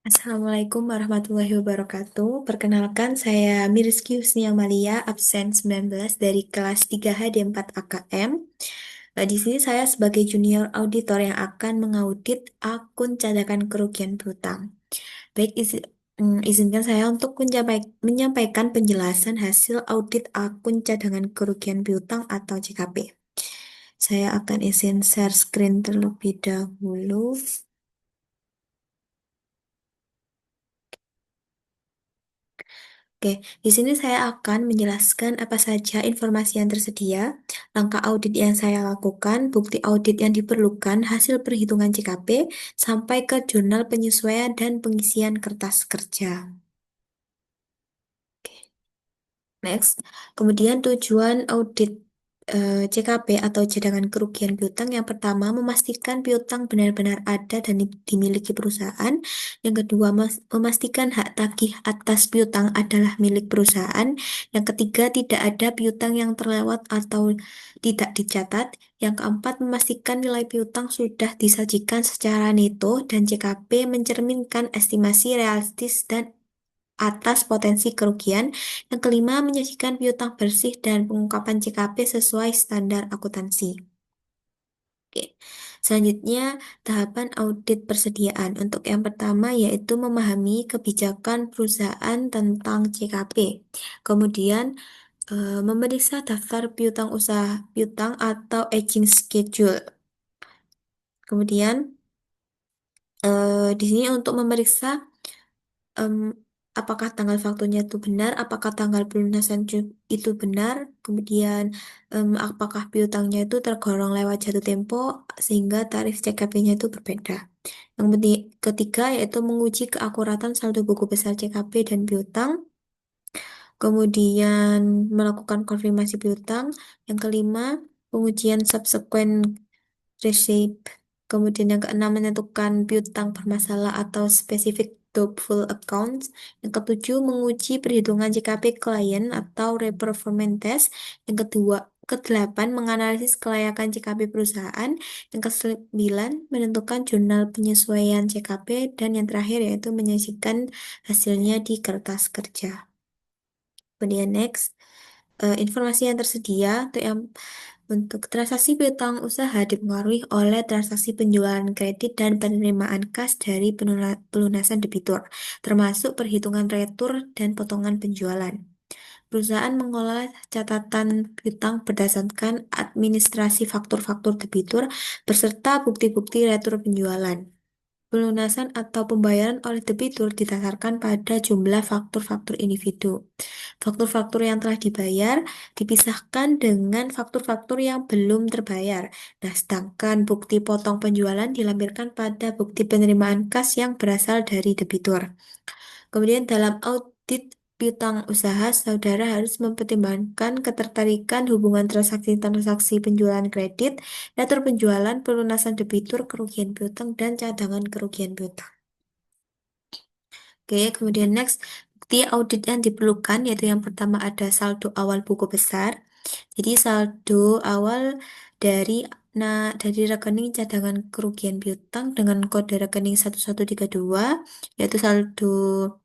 Assalamualaikum warahmatullahi wabarakatuh. Perkenalkan, saya Mirzky Husni Amalia, absen 19 dari kelas 3HD4 AKM. Di sini saya sebagai junior auditor yang akan mengaudit akun cadangan kerugian piutang. Baik, izinkan saya untuk menyampaikan penjelasan hasil audit akun cadangan kerugian piutang atau CKP. Saya akan izin share screen terlebih dahulu. Oke, di sini saya akan menjelaskan apa saja informasi yang tersedia, langkah audit yang saya lakukan, bukti audit yang diperlukan, hasil perhitungan CKP, sampai ke jurnal penyesuaian dan pengisian kertas kerja. Next, kemudian tujuan audit CKP atau cadangan kerugian piutang yang pertama memastikan piutang benar-benar ada dan dimiliki perusahaan. Yang kedua, memastikan hak tagih atas piutang adalah milik perusahaan. Yang ketiga, tidak ada piutang yang terlewat atau tidak dicatat. Yang keempat, memastikan nilai piutang sudah disajikan secara neto dan CKP mencerminkan estimasi realistis dan atas potensi kerugian. Yang kelima, menyajikan piutang bersih dan pengungkapan CKP sesuai standar akuntansi. Oke. Selanjutnya, tahapan audit persediaan. Untuk yang pertama yaitu memahami kebijakan perusahaan tentang CKP. Kemudian, memeriksa daftar piutang usaha piutang atau aging schedule. Kemudian, di sini untuk memeriksa em, apakah tanggal fakturnya itu benar, apakah tanggal pelunasan itu benar, kemudian apakah piutangnya itu tergolong lewat jatuh tempo sehingga tarif CKP-nya itu berbeda. Yang ketiga yaitu menguji keakuratan saldo buku besar CKP dan piutang, kemudian melakukan konfirmasi piutang. Yang kelima, pengujian subsequent receipt. Kemudian yang keenam menentukan piutang bermasalah atau specific doubtful accounts. Yang ketujuh menguji perhitungan JKP klien atau reperformance test. Yang kedelapan menganalisis kelayakan JKP perusahaan. Yang kesembilan menentukan jurnal penyesuaian JKP dan yang terakhir yaitu menyajikan hasilnya di kertas kerja. Kemudian next, informasi yang tersedia untuk transaksi piutang usaha dipengaruhi oleh transaksi penjualan kredit dan penerimaan kas dari pelunasan debitur, termasuk perhitungan retur dan potongan penjualan. Perusahaan mengolah catatan piutang berdasarkan administrasi faktur-faktur debitur beserta bukti-bukti retur penjualan. Pelunasan atau pembayaran oleh debitur didasarkan pada jumlah faktur-faktur individu. Faktur-faktur yang telah dibayar dipisahkan dengan faktur-faktur yang belum terbayar. Nah, sedangkan bukti potong penjualan dilampirkan pada bukti penerimaan kas yang berasal dari debitur. Kemudian dalam audit piutang usaha, saudara harus mempertimbangkan ketertarikan hubungan transaksi-transaksi penjualan kredit, retur penjualan, pelunasan debitur, kerugian piutang, dan cadangan kerugian piutang. Oke, kemudian next, bukti audit yang diperlukan yaitu yang pertama ada saldo awal buku besar. Jadi saldo awal dari dari rekening cadangan kerugian piutang dengan kode rekening 1132 yaitu saldo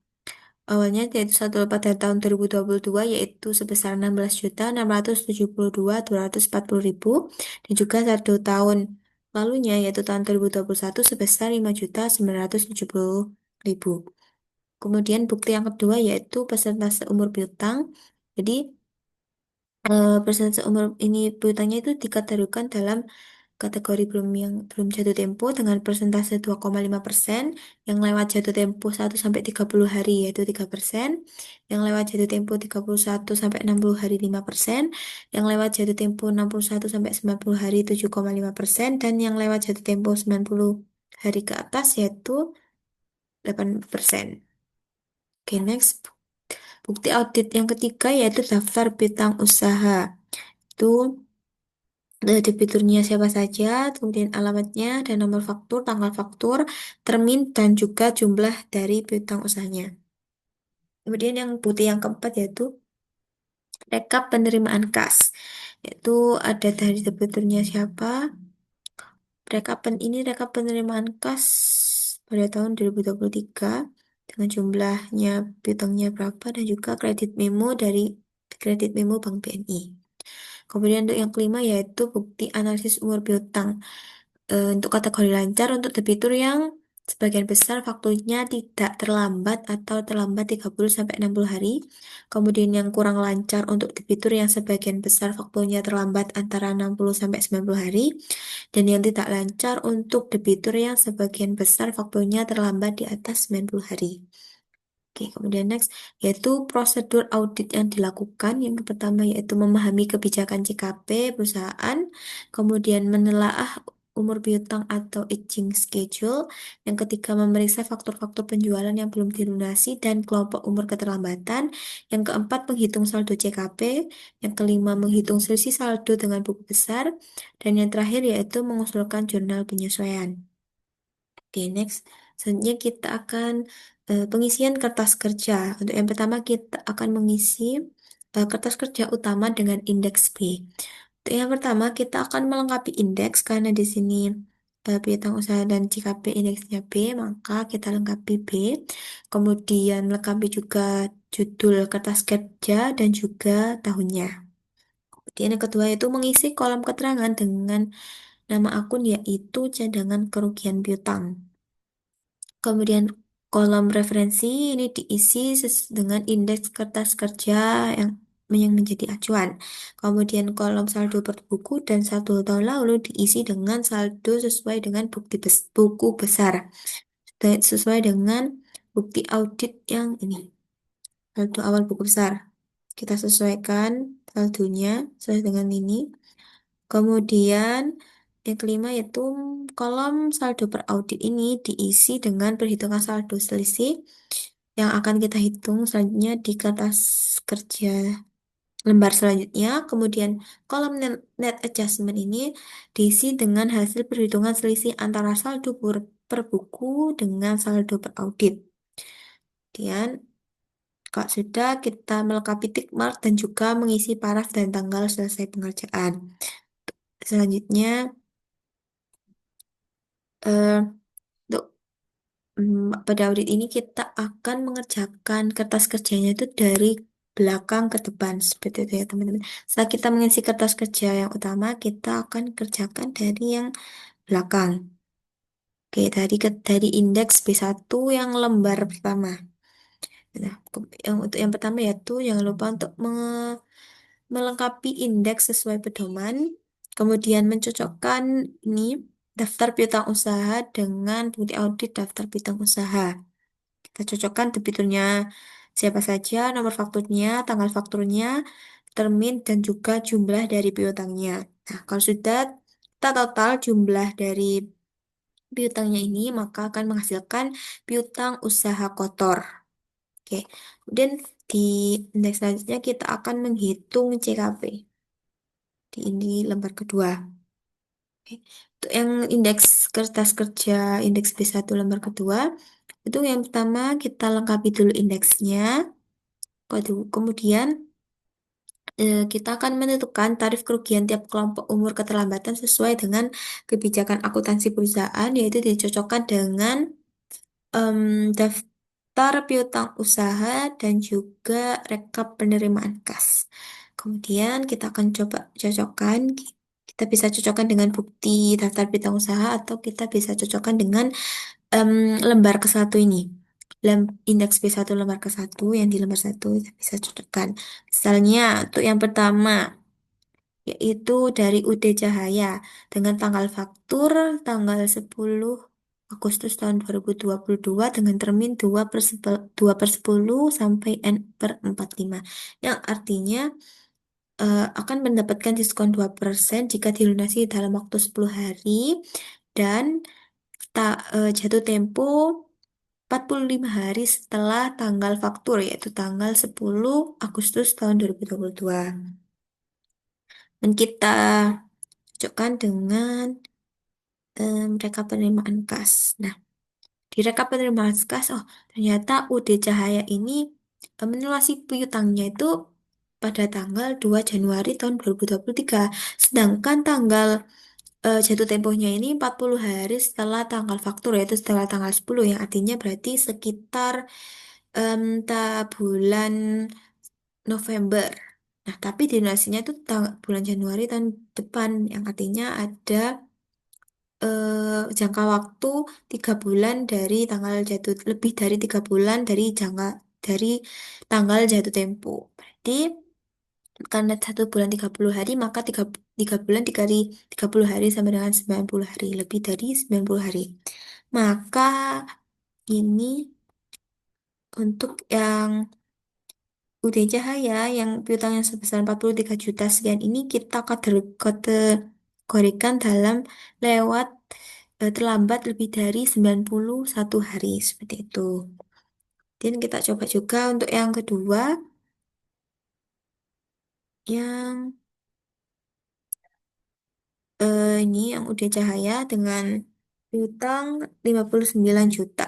awalnya yaitu saldo pada tahun 2022 yaitu sebesar 16.672.240.000 dan juga saldo tahun lalunya yaitu tahun 2021 sebesar 5.970.000. Kemudian bukti yang kedua yaitu persentase umur piutang. Jadi persentase umur ini piutangnya itu dikategorikan dalam kategori belum jatuh tempo dengan persentase 2,5%, yang lewat jatuh tempo 1 sampai 30 hari yaitu 3%, yang lewat jatuh tempo 31 sampai 60 hari 5%, yang lewat jatuh tempo 61 sampai 90 hari 7,5%, dan yang lewat jatuh tempo 90 hari ke atas yaitu 8%. Oke, next. Bukti audit yang ketiga yaitu daftar piutang usaha. Itu debiturnya siapa saja, kemudian alamatnya dan nomor faktur, tanggal faktur, termin, dan juga jumlah dari piutang usahanya. Kemudian yang bukti yang keempat yaitu rekap penerimaan kas. Yaitu ada dari debiturnya siapa, rekap penerimaan kas. pada tahun 2023 dengan jumlahnya piutangnya berapa dan juga kredit memo dari kredit memo Bank BNI. Kemudian untuk yang kelima yaitu bukti analisis umur piutang. Untuk kategori lancar untuk debitur yang sebagian besar fakturnya tidak terlambat atau terlambat 30 sampai 60 hari. Kemudian yang kurang lancar untuk debitur yang sebagian besar fakturnya terlambat antara 60 sampai 90 hari. Dan yang tidak lancar untuk debitur yang sebagian besar fakturnya terlambat di atas 90 hari. Oke, kemudian next yaitu prosedur audit yang dilakukan. Yang pertama yaitu memahami kebijakan CKP perusahaan, kemudian menelaah umur piutang atau aging schedule. Yang ketiga memeriksa faktor-faktor penjualan yang belum dilunasi dan kelompok umur keterlambatan. Yang keempat menghitung saldo CKP. Yang kelima menghitung selisih saldo dengan buku besar. Dan yang terakhir yaitu mengusulkan jurnal penyesuaian. Oke, next. Selanjutnya kita akan pengisian kertas kerja. Untuk yang pertama kita akan mengisi kertas kerja utama dengan indeks B. Untuk yang pertama kita akan melengkapi indeks karena di sini piutang usaha dan JKP indeksnya B, maka kita lengkapi B. Kemudian melengkapi juga judul kertas kerja dan juga tahunnya. Kemudian yang kedua yaitu mengisi kolom keterangan dengan nama akun yaitu cadangan kerugian piutang. Kemudian kolom referensi ini diisi dengan indeks kertas kerja yang menjadi acuan. Kemudian kolom saldo per buku dan 1 tahun lalu diisi dengan saldo sesuai dengan buku besar. Sesuai dengan bukti audit yang ini. Saldo awal buku besar. Kita sesuaikan saldonya sesuai dengan ini. Kemudian yang kelima yaitu kolom saldo per audit ini diisi dengan perhitungan saldo selisih yang akan kita hitung selanjutnya di kertas kerja lembar selanjutnya. Kemudian kolom net adjustment ini diisi dengan hasil perhitungan selisih antara saldo per buku dengan saldo per audit. Kemudian kalau sudah kita melengkapi tick mark dan juga mengisi paraf dan tanggal selesai pengerjaan. Selanjutnya eh, untuk pada audit ini kita akan mengerjakan kertas kerjanya itu dari belakang ke depan seperti itu ya teman-teman. Setelah kita mengisi kertas kerja yang utama, kita akan kerjakan dari yang belakang. Oke, dari indeks B1 yang lembar pertama. Nah, untuk yang pertama yaitu jangan lupa untuk melengkapi indeks sesuai pedoman, kemudian mencocokkan ini daftar piutang usaha dengan bukti audit daftar piutang usaha. Kita cocokkan debiturnya siapa saja, nomor fakturnya, tanggal fakturnya, termin, dan juga jumlah dari piutangnya. Nah, kalau sudah kita total jumlah dari piutangnya ini, maka akan menghasilkan piutang usaha kotor. Oke, kemudian di indeks selanjutnya kita akan menghitung CKP. Di ini lembar kedua. Oke. Untuk yang indeks kertas kerja, indeks B1 lembar kedua, itu yang pertama kita lengkapi dulu indeksnya. Kemudian kita akan menentukan tarif kerugian tiap kelompok umur keterlambatan sesuai dengan kebijakan akuntansi perusahaan, yaitu dicocokkan dengan daftar piutang usaha dan juga rekap penerimaan kas. Kemudian kita akan coba cocokkan, kita bisa cocokkan dengan bukti daftar piutang usaha atau kita bisa cocokkan dengan em, lembar ke satu ini. Indeks B1 lembar ke satu yang di lembar satu kita bisa cocokkan. Misalnya untuk yang pertama yaitu dari UD Cahaya dengan tanggal faktur tanggal 10 Agustus tahun 2022 dengan termin 2 per 10 sampai N per 45 yang artinya akan mendapatkan diskon 2% jika dilunasi dalam waktu 10 hari dan jatuh tempo 45 hari setelah tanggal faktur yaitu tanggal 10 Agustus tahun 2022. Dan kita cocokkan dengan rekap penerimaan kas. Nah, di rekap penerimaan kas, oh ternyata UD Cahaya ini menelasi piutangnya itu pada tanggal 2 Januari tahun 2023. Sedangkan tanggal jatuh tempohnya ini 40 hari setelah tanggal faktur, yaitu setelah tanggal 10 ya. Artinya berarti sekitar bulan November. Nah, tapi durasinya itu bulan Januari tahun depan, yang artinya ada jangka waktu 3 bulan dari tanggal jatuh, lebih dari 3 bulan dari dari tanggal jatuh tempo. Berarti karena 1 bulan 30 hari, maka tiga bulan dikali 30 hari sama dengan 90 hari, lebih dari 90 hari. Maka ini untuk yang UD Cahaya yang piutangnya sebesar 43 juta sekian ini kita kategorikan dalam lewat terlambat lebih dari 91 hari seperti itu. Dan kita coba juga untuk yang kedua yang ini yang UD Cahaya dengan piutang 59 juta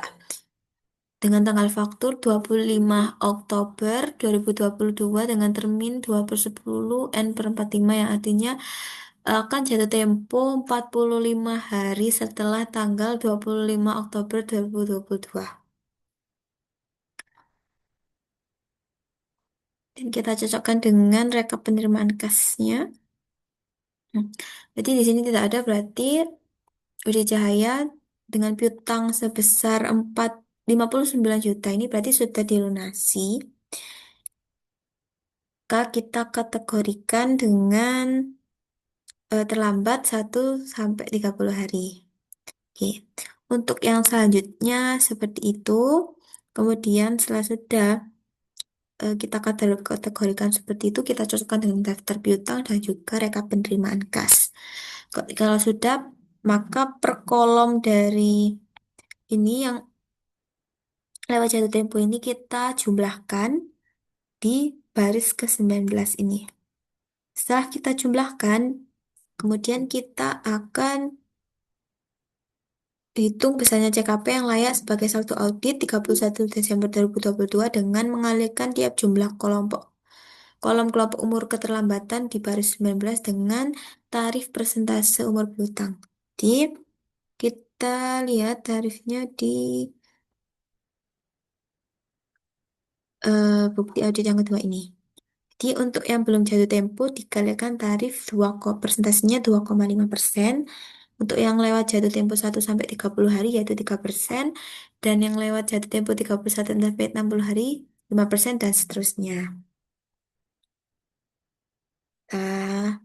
dengan tanggal faktur 25 Oktober 2022 dengan termin 2010 N/45 yang artinya akan jatuh tempo 45 hari setelah tanggal 25 Oktober 2022. Dan kita cocokkan dengan rekap penerimaan kasnya. Hmm. Jadi di sini tidak ada berarti Budi Cahaya dengan piutang sebesar 59 juta ini berarti sudah dilunasi. Maka kita kategorikan dengan terlambat 1 sampai 30 hari. Oke. Untuk yang selanjutnya seperti itu. Kemudian setelah sudah kita kategorikan seperti itu, kita cocokkan dengan daftar piutang dan juga rekap penerimaan kas. Kalau sudah, maka per kolom dari ini yang lewat jatuh tempo ini kita jumlahkan di baris ke-19 ini. Setelah kita jumlahkan, kemudian kita akan hitung besarnya CKP yang layak sebagai saldo audit 31 Desember 2022 dengan mengalihkan tiap jumlah kolom kelompok umur keterlambatan di baris 19 dengan tarif persentase umur piutang. Jadi, kita lihat tarifnya di bukti audit yang kedua ini. Jadi, untuk yang belum jatuh tempo dikalikan tarif persentasenya 2,5%. Untuk yang lewat jatuh tempo 1 sampai 30 hari yaitu 3%. Dan yang lewat jatuh tempo 31 sampai 60 hari 5% dan seterusnya. Nah,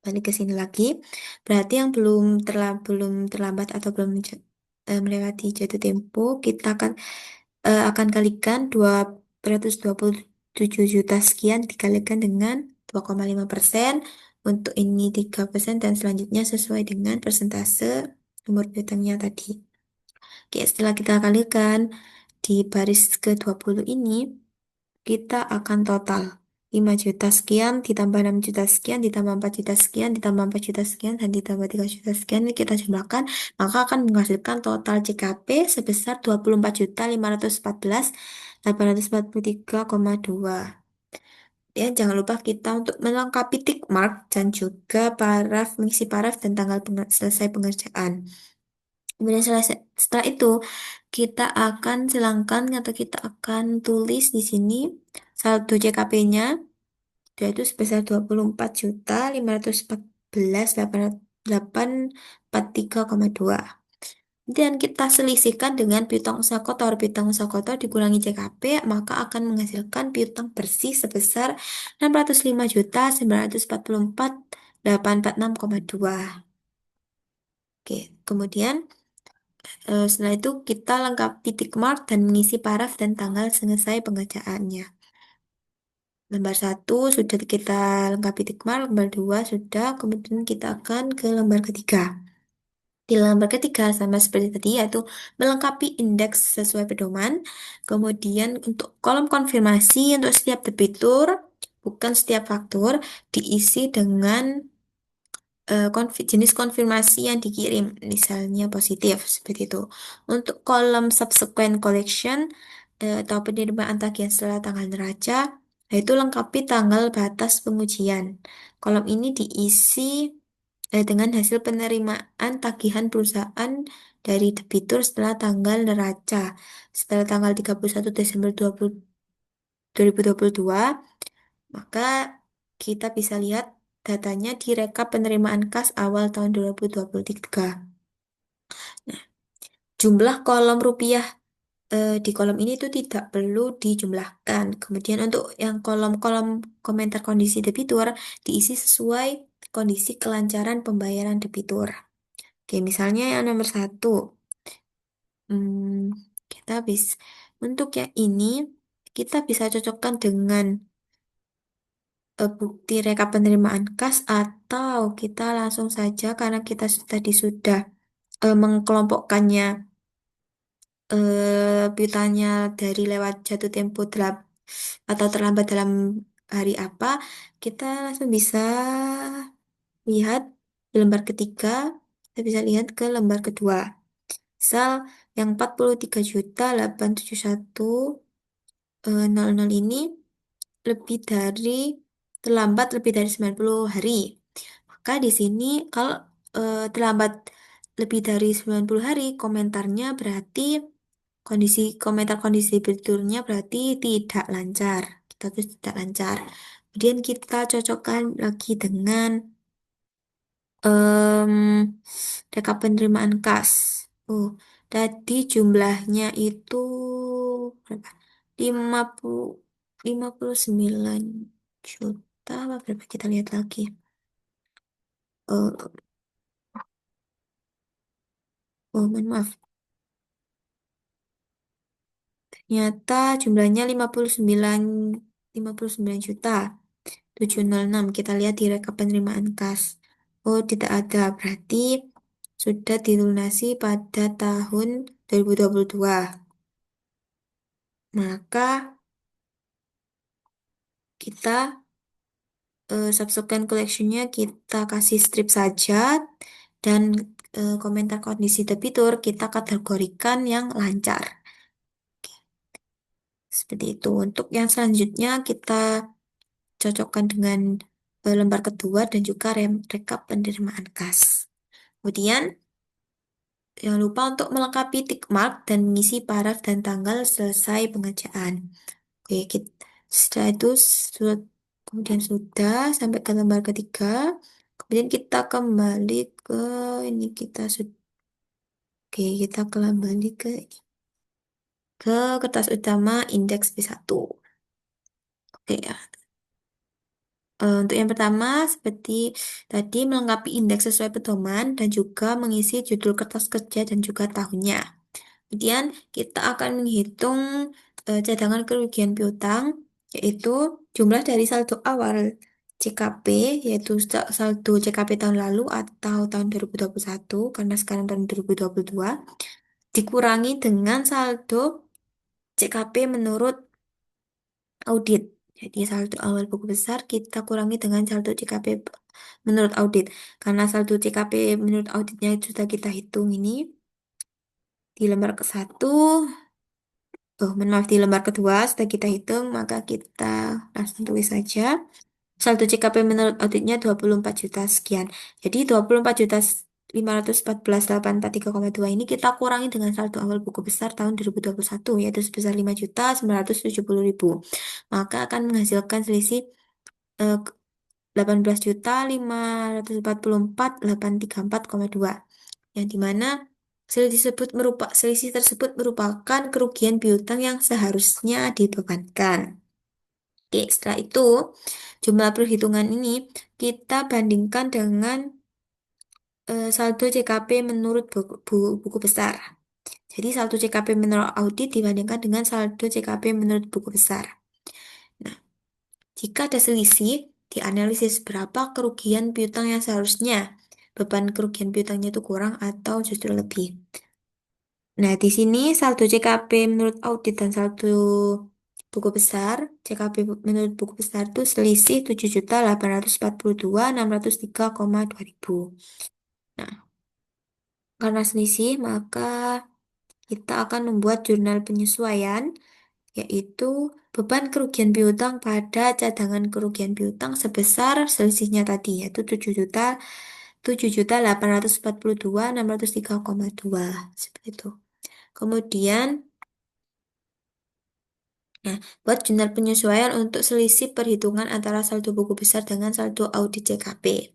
balik ke sini lagi. Berarti yang belum terlambat atau belum melewati jatuh tempo, kita akan kalikan 227 juta sekian dikalikan dengan 2,5%. Untuk ini 3% dan selanjutnya sesuai dengan persentase umur piutangnya tadi. Oke, setelah kita kalikan di baris ke-20 ini, kita akan total 5 juta sekian, ditambah 6 juta sekian, ditambah 4 juta sekian, ditambah 4 juta sekian, dan ditambah 3 juta sekian. Ini kita jumlahkan, maka akan menghasilkan total CKP sebesar 24.514.843,2. Ya, jangan lupa kita untuk melengkapi tick mark dan juga mengisi paraf dan tanggal selesai pengerjaan. Kemudian setelah itu kita akan silangkan atau kita akan tulis di sini saldo CKP-nya yaitu sebesar 24.514.843,2. Dan kita selisihkan dengan piutang usaha kotor. Piutang usaha kotor dikurangi CKP, maka akan menghasilkan piutang bersih sebesar 605.944.846,2. Oke, kemudian setelah itu kita lengkapi tick mark dan mengisi paraf dan tanggal selesai pengerjaannya. Lembar 1 sudah kita lengkapi tick mark, lembar 2 sudah, kemudian kita akan ke lembar ketiga. Di lembar ketiga sama seperti tadi yaitu melengkapi indeks sesuai pedoman. Kemudian untuk kolom konfirmasi untuk setiap debitur, bukan setiap faktur, diisi dengan jenis konfirmasi yang dikirim, misalnya positif, seperti itu. Untuk kolom subsequent collection atau penerimaan tagihan setelah tanggal neraca, yaitu lengkapi tanggal batas pengujian. Kolom ini diisi dengan hasil penerimaan tagihan perusahaan dari debitur setelah tanggal neraca. Setelah tanggal 31 Desember 2022, maka kita bisa lihat datanya di rekap penerimaan kas awal tahun 2023. Nah, jumlah kolom rupiah di kolom ini itu tidak perlu dijumlahkan. Kemudian untuk yang kolom-kolom komentar kondisi debitur diisi sesuai kondisi kelancaran pembayaran debitur. Oke, misalnya yang nomor satu, kita bisa untuk yang ini kita bisa cocokkan dengan bukti rekap penerimaan kas atau kita langsung saja karena kita tadi sudah mengkelompokkannya piutangnya dari lewat jatuh tempo atau terlambat dalam hari apa, kita langsung bisa lihat di lembar ketiga, kita bisa lihat ke lembar kedua. Misal yang 43.871.00 ini lebih dari terlambat lebih dari 90 hari. Maka di sini kalau terlambat lebih dari 90 hari, komentarnya berarti komentar kondisi betulnya berarti tidak lancar. Kita tuh tidak lancar. Kemudian kita cocokkan lagi dengan em, rekap penerimaan kas. Oh, tadi jumlahnya itu berapa? 50 59 juta apa berapa? Kita lihat lagi. Oh, oh, mohon maaf. Ternyata jumlahnya 59 juta 706. Kita lihat di rekap penerimaan kas. Oh, tidak ada. Berarti sudah dilunasi pada tahun 2022. Maka kita subsequent collectionnya kita kasih strip saja dan komentar kondisi debitur kita kategorikan yang lancar. Seperti itu. Untuk yang selanjutnya kita cocokkan dengan lembar kedua dan juga rekap penerimaan kas. Kemudian jangan lupa untuk melengkapi tick mark dan mengisi paraf dan tanggal selesai pengerjaan. Oke, setelah itu kemudian sudah sampai ke lembar ketiga. Kemudian kita kembali ke ini kita sudah oke, kita kembali ke kertas utama indeks B1. Oke ya. Untuk yang pertama, seperti tadi melengkapi indeks sesuai pedoman dan juga mengisi judul kertas kerja dan juga tahunnya. Kemudian kita akan menghitung cadangan kerugian piutang, yaitu jumlah dari saldo awal CKP, yaitu saldo CKP tahun lalu atau tahun 2021, karena sekarang tahun 2022, dikurangi dengan saldo CKP menurut audit. Jadi saldo awal buku besar kita kurangi dengan saldo CKP menurut audit. Karena saldo CKP menurut auditnya sudah kita hitung ini di lembar ke-1. Oh, maaf, di lembar kedua sudah kita hitung, maka kita langsung tulis saja. Saldo CKP menurut auditnya 24 juta sekian. Jadi 24.514.843,2 ini kita kurangi dengan saldo awal buku besar tahun 2021, yaitu sebesar 5.970.000. Maka akan menghasilkan selisih 18.544.834,2. Yang dimana selisih tersebut merupakan kerugian piutang yang seharusnya dibebankan. Oke, setelah itu jumlah perhitungan ini kita bandingkan dengan saldo CKP menurut buku besar. Jadi saldo CKP menurut audit dibandingkan dengan saldo CKP menurut buku besar. Nah, jika ada selisih, dianalisis berapa kerugian piutang yang seharusnya beban kerugian piutangnya itu kurang atau justru lebih. Nah, di sini saldo CKP menurut audit dan saldo buku besar, CKP menurut buku besar itu selisih 7.842.603,2 ribu. Nah, karena selisih, maka kita akan membuat jurnal penyesuaian, yaitu beban kerugian piutang pada cadangan kerugian piutang sebesar selisihnya tadi, yaitu 7.842.603,2 seperti itu. Kemudian, nah, buat jurnal penyesuaian untuk selisih perhitungan antara saldo buku besar dengan saldo audit CKP.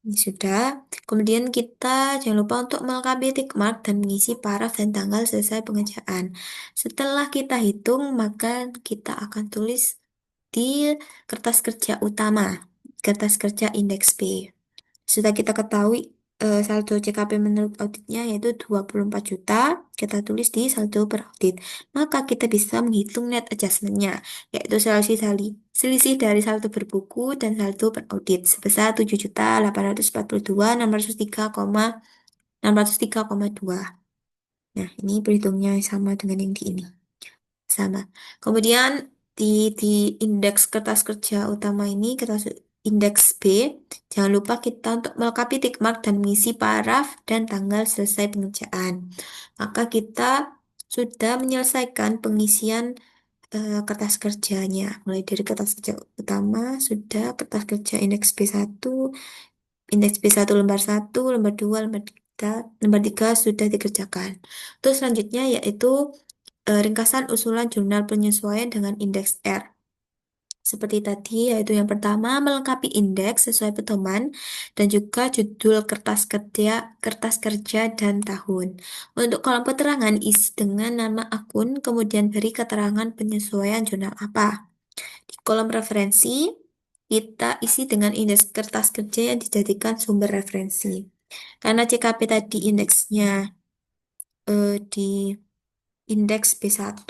Ini sudah. Kemudian kita jangan lupa untuk melengkapi tick mark dan mengisi paraf dan tanggal selesai pengerjaan. Setelah kita hitung, maka kita akan tulis di kertas kerja utama, kertas kerja indeks B. Sudah kita ketahui saldo CKP menurut auditnya yaitu 24 juta, kita tulis di saldo per audit. Maka kita bisa menghitung net adjustment-nya, yaitu selisih dari saldo berbuku dan saldo per audit sebesar 7.842.603,2. Nah, ini perhitungnya sama dengan yang di ini. Sama. Kemudian di di indeks kertas kerja utama ini, kertas indeks B, jangan lupa kita untuk melengkapi tick mark dan mengisi paraf dan tanggal selesai pengerjaan. Maka kita sudah menyelesaikan pengisian kertas kerjanya. Mulai dari kertas kerja utama, sudah kertas kerja indeks B1 lembar 1, lembar 2, lembar 3 sudah dikerjakan. Terus selanjutnya yaitu ringkasan usulan jurnal penyesuaian dengan indeks R. Seperti tadi, yaitu yang pertama melengkapi indeks sesuai pedoman dan juga judul kertas kerja dan tahun. Untuk kolom keterangan isi dengan nama akun, kemudian beri keterangan penyesuaian jurnal apa. Di kolom referensi, kita isi dengan indeks kertas kerja yang dijadikan sumber referensi. Karena CKP tadi indeksnya di indeks B1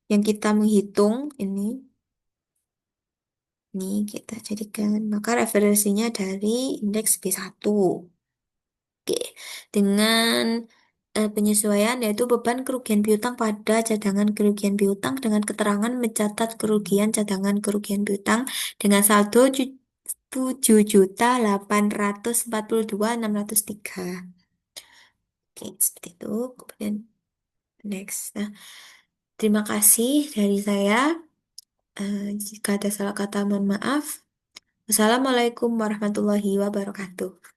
yang kita menghitung ini kita jadikan maka referensinya dari indeks B1. Oke, dengan penyesuaian yaitu beban kerugian piutang pada cadangan kerugian piutang dengan keterangan mencatat kerugian cadangan kerugian piutang dengan saldo 7.842.603. Oke, seperti itu. Kemudian next. Nah, terima kasih dari saya. Jika ada salah kata, mohon maaf. Wassalamualaikum warahmatullahi wabarakatuh.